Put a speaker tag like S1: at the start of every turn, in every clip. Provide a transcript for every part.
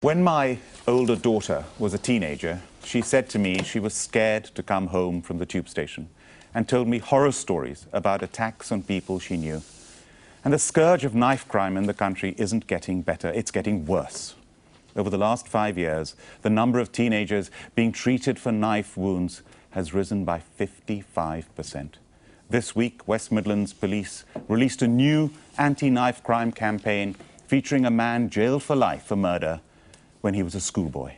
S1: When my older daughter was a teenager, she said to me she was scared to come home from the tube station and told me horror stories about attacks on people she knew. And the scourge of knife crime in the country isn't getting better, it's getting worse. Over the last 5 years, the number of teenagers being treated for knife wounds has risen by 55%. This week, West Midlands Police released a new anti-knife crime campaign featuring a man jailed for life for murder when he was a schoolboy.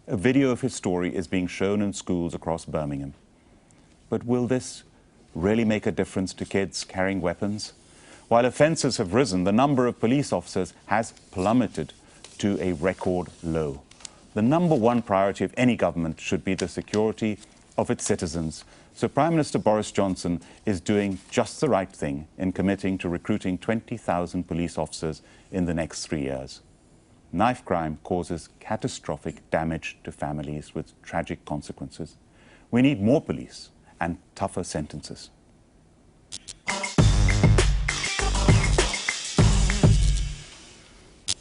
S1: A video of his story is being shown in schools across Birmingham. But will this really make a difference to kids carrying weapons? While offences have risen, the number of police officers has plummeted to a record low. The number one priority of any government should be the security of its citizens. So Prime Minister Boris Johnson is doing just the right thing in committing to recruiting 20,000 police officers in the next 3 years. Knife crime causes catastrophic damage to families with tragic consequences. We need more police and tougher sentences.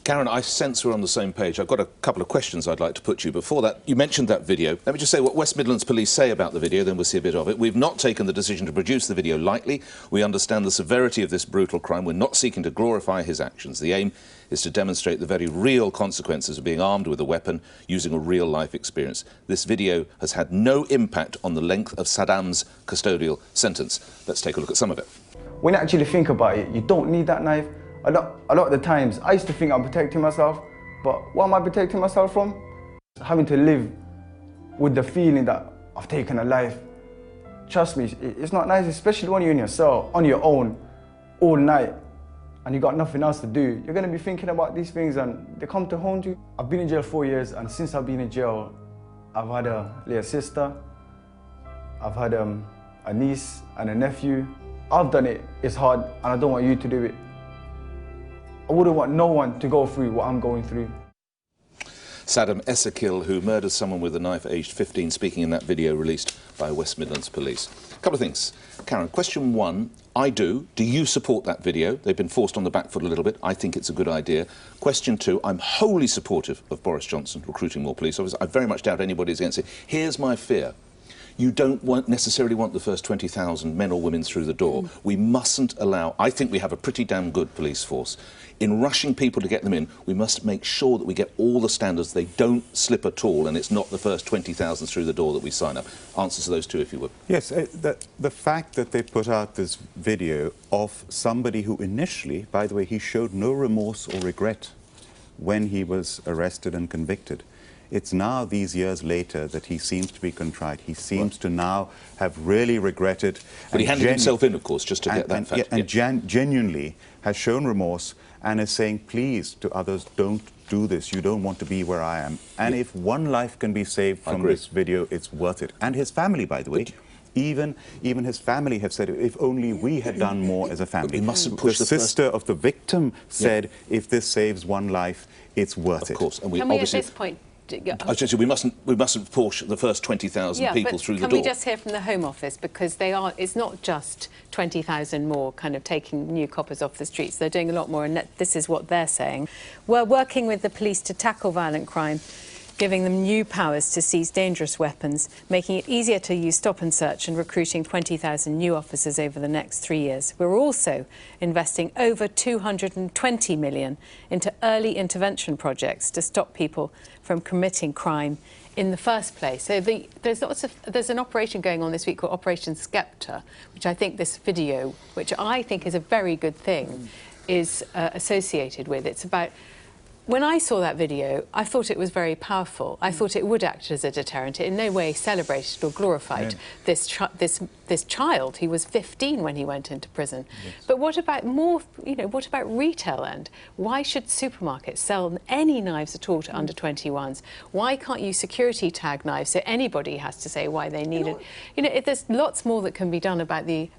S2: Karen, I sense we're on the same page. I've got a couple of questions I'd like to put to you. Before that, you mentioned that video. Let me just say what West Midlands Police say about the video, then we'll see a bit of it. We've not taken the decision to produce the video lightly. We understand the severity of this brutal crime. We're not seeking to glorify his actions. The aim is to demonstrate the very real consequences of being armed with a weapon using a real-life experience. This video has had no impact on the length of Saddam's custodial sentence. Let's take a look at some of it.
S3: When you actually think about it, you don't need that knife. A lot of the times, I used to think I'm protecting myself, but what am I protecting myself from? Having to live with the feeling that I've taken a life. Trust me, it's not nice, especially when you're in your cell, on your own, all night, and you got nothing else to do. You're going to be thinking about these things and they come to haunt you. I've been in jail 4 years, and since I've been in jail, I've had a little sister, I've had a niece and a nephew. I've done it, it's hard, and I don't want you to do it. I wouldn't want no one to go through what I'm going through.
S2: Saddam Esakil, who murdered someone with a knife aged 15, speaking in that video released by West Midlands Police. A couple of things. Karen, question one, I do. Do you support that video? They've been forced on the back foot a little bit. I think it's a good idea. Question two, I'm wholly supportive of Boris Johnson recruiting more police officers. I very much doubt anybody's against it. Here's my fear. You don't necessarily want the first 20,000 men or women through the door. We mustn't allow... I think we have a pretty damn good police force. In rushing people to get them in, we must make sure that we get all the standards. They don't slip at all, and it's not the first 20,000 through the door that we sign up. Answers to those two, if you would.
S1: Yes, the fact that they put out this video of somebody who initially, by the way, he showed no remorse or regret when he was arrested and convicted. It's now, these years later, that he seems to be contrite. He seems to now have really regretted.
S2: But he handed himself in, of course, just to get that fact.
S1: And genuinely has shown remorse and is saying, please, to others, don't do this. You don't want to be where I am. And if one life can be saved from this video, it's worth it. And his family, by the way. Even his family have said, if only we had done more as a family.
S2: We mustn't push
S1: the sister of the victim said, if this saves one life, it's worth it.
S2: Of course. And we
S4: Can we,
S2: obviously...
S4: at this point...
S2: I was just saying, we mustn't push the first 20,000 people through the door.
S4: Can we just hear from the Home Office, because it's not just 20,000 more kind of taking new coppers off the streets. They're doing a lot more, and this is what they're saying. We're working with the police to tackle violent crime, giving them new powers to seize dangerous weapons, making it easier to use stop and search, and recruiting 20,000 new officers over the next 3 years. We're also investing over 220 million into early intervention projects to stop people from committing crime in the first place. So there's an operation going on this week called Operation Skepta, which I think this video, which I think is a very good thing, is associated with. It's about... When I saw that video, I thought it was very powerful. I thought it would act as a deterrent. It in no way celebrated or glorified this child. He was 15 when he went into prison. Yes. But what about more, what about retail end? Why should supermarkets sell any knives at all to under 21s? Why can't you security tag knives so anybody has to say why they need it? There's lots more that can be done about the,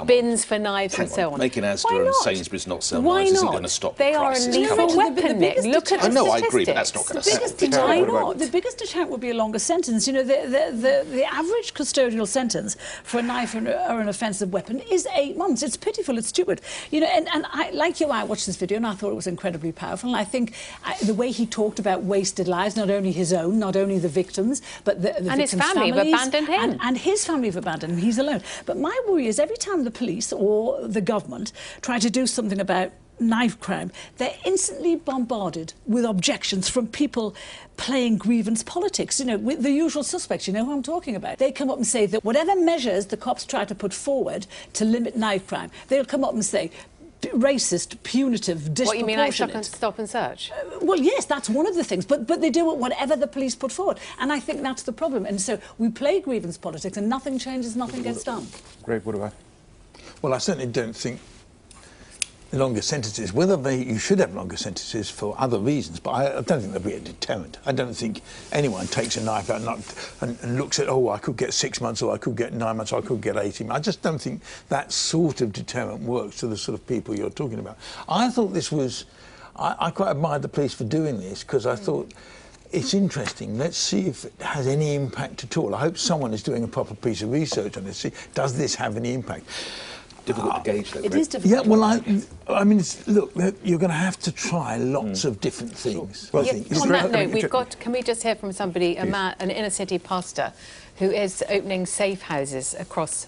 S4: bins for knives and so on.
S2: Making
S4: Why
S2: Asda and
S4: not?
S2: Sainsbury's not sell
S4: Why
S2: knives isn't
S4: not?
S2: going to stop
S4: They
S2: the
S4: are a
S2: crisis.
S4: lethal
S2: Come on.
S4: weapon, Nick. Look at the
S2: I know, I
S4: statistics.
S2: agree, but that's not going to
S5: biggest
S2: stop.
S5: deterrent, the biggest deterrent would be a longer sentence. You know, the average custodial sentence for a knife or an offensive weapon is 8 months. It's pitiful, it's stupid. You know, and I, like you, I watched this video and I thought it was incredibly powerful. And I think the way he talked about wasted lives, not only his own, not only the victims, but the
S4: and his
S5: victims'
S4: family have
S5: families,
S4: abandoned him.
S5: and his family have abandoned him. He's alone. But my worry is every time the police or the government try to do something about knife crime, they're instantly bombarded with objections from people playing grievance politics. You know, with the usual suspects, you know who I'm talking about. They come up and say that whatever measures the cops try to put forward to limit knife crime, they'll come up and say racist, punitive, disproportionate.
S4: What, you mean like stop and search?
S5: Well, yes, that's one of the things, but they do it whatever the police put forward, and I think that's the problem. And so we play grievance politics and nothing changes, nothing gets done.
S1: Greg, what about?
S6: Well, I certainly don't think longer sentences, you should have longer sentences for other reasons, but I don't think there'll be a deterrent. I don't think anyone takes a knife out and looks at, oh, I could get 6 months, or I could get 9 months, or I could get 18 months. I just don't think that sort of deterrent works to the sort of people you're talking about. I thought this was, I quite admired the police for doing this, because I thought, it's interesting. Let's see if it has any impact at all. I hope someone is doing a proper piece of research on this. See, does this have any impact?
S2: Difficult to gauge, though.
S5: It is difficult.
S6: Yeah, well, I mean, look, you're going to have to try lots of different things.
S1: Well,
S6: I think.
S4: On that note, can we just hear from somebody, an inner city pastor, who is opening safe houses across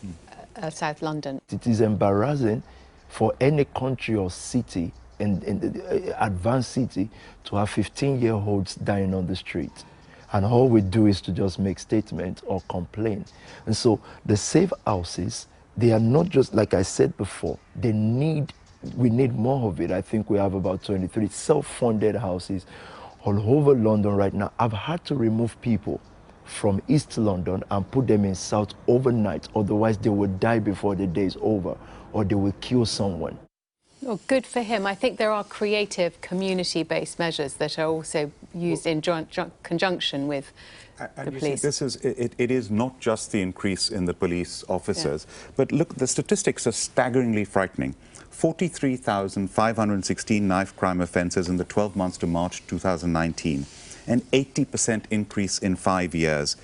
S4: South London?
S7: It is embarrassing for any country or city, in advanced city, to have 15-year-olds dying on the street. And all we do is to just make statements or complain. And so the safe houses, they are not just, like I said before, we need more of it. I think we have about 23 self-funded houses all over London right now. I've had to remove people from East London and put them in South overnight, otherwise they will die before the day is over, or they will kill someone.
S4: Well, good for him. I think there are creative community-based measures that are also used in conjunction with the police.
S1: See, it is not just the increase in the police officers, but look, the statistics are staggeringly frightening. 43,516 knife crime offences in the 12 months to March 2019, an 80% increase in 5 years.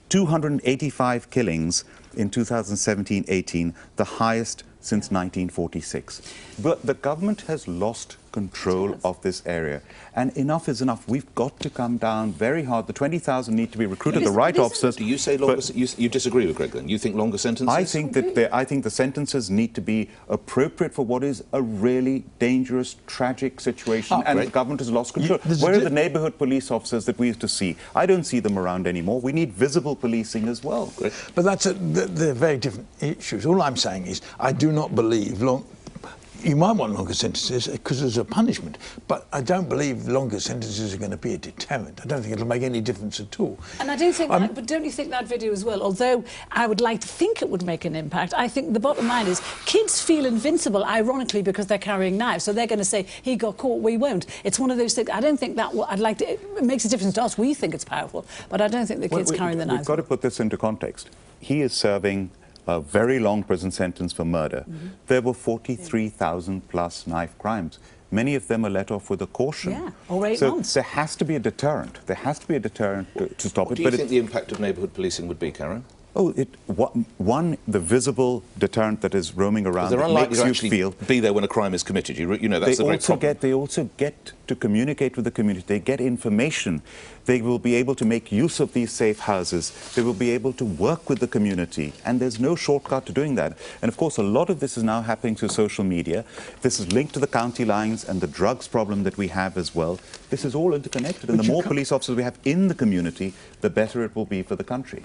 S1: 285 killings in 2017-18, the highest since 1946. But the government has lost control of this area, and enough is enough. We've got to come down very hard. The 20,000 need to be recruited, the right officers.
S2: Do you say longer? You disagree with Greg then? You think longer sentences?
S1: I think that the sentences need to be appropriate for what is a really dangerous, tragic situation, and the government has lost control. Where are the neighbourhood police officers that we used to see? I don't see them around anymore. We need visible policing as well.
S6: But they're very different issues. All I'm saying is I do not believe you might want longer sentences because there's a punishment, but I don't believe longer sentences are going to be a deterrent. I don't think it'll make any difference at all.
S5: And I do think that, but don't you think that video as well, although I would like to think it would make an impact, I think the bottom line is kids feel invincible, ironically, because they're carrying knives, so they're going to say, he got caught, we won't. It's one of those things, I don't think that, it makes a difference to us, we think it's powerful, but I don't think the kids carrying the knives.
S1: We've got to put this into context. He is serving a very long prison sentence for murder. There were 43,000 plus knife crimes. Many of them are let off with a caution.
S5: Yeah, or 8
S1: so
S5: months.
S1: There has to be a deterrent. There has to be a deterrent to stop it.
S2: What do you think the impact of neighbourhood policing would be, Karen?
S1: Oh, one, the visible deterrent that is roaming around
S2: they're
S1: that
S2: unlikely
S1: makes
S2: to
S1: you
S2: actually
S1: feel
S2: be there when a crime is committed. You know, that's the great problem.
S1: They also get to communicate with the community. They get information. They will be able to make use of these safe houses. They will be able to work with the community. And there's no shortcut to doing that. And of course, a lot of this is now happening through social media. This is linked to the county lines and the drugs problem that we have as well. This is all interconnected. And the more police officers we have in the community, the better it will be for the country.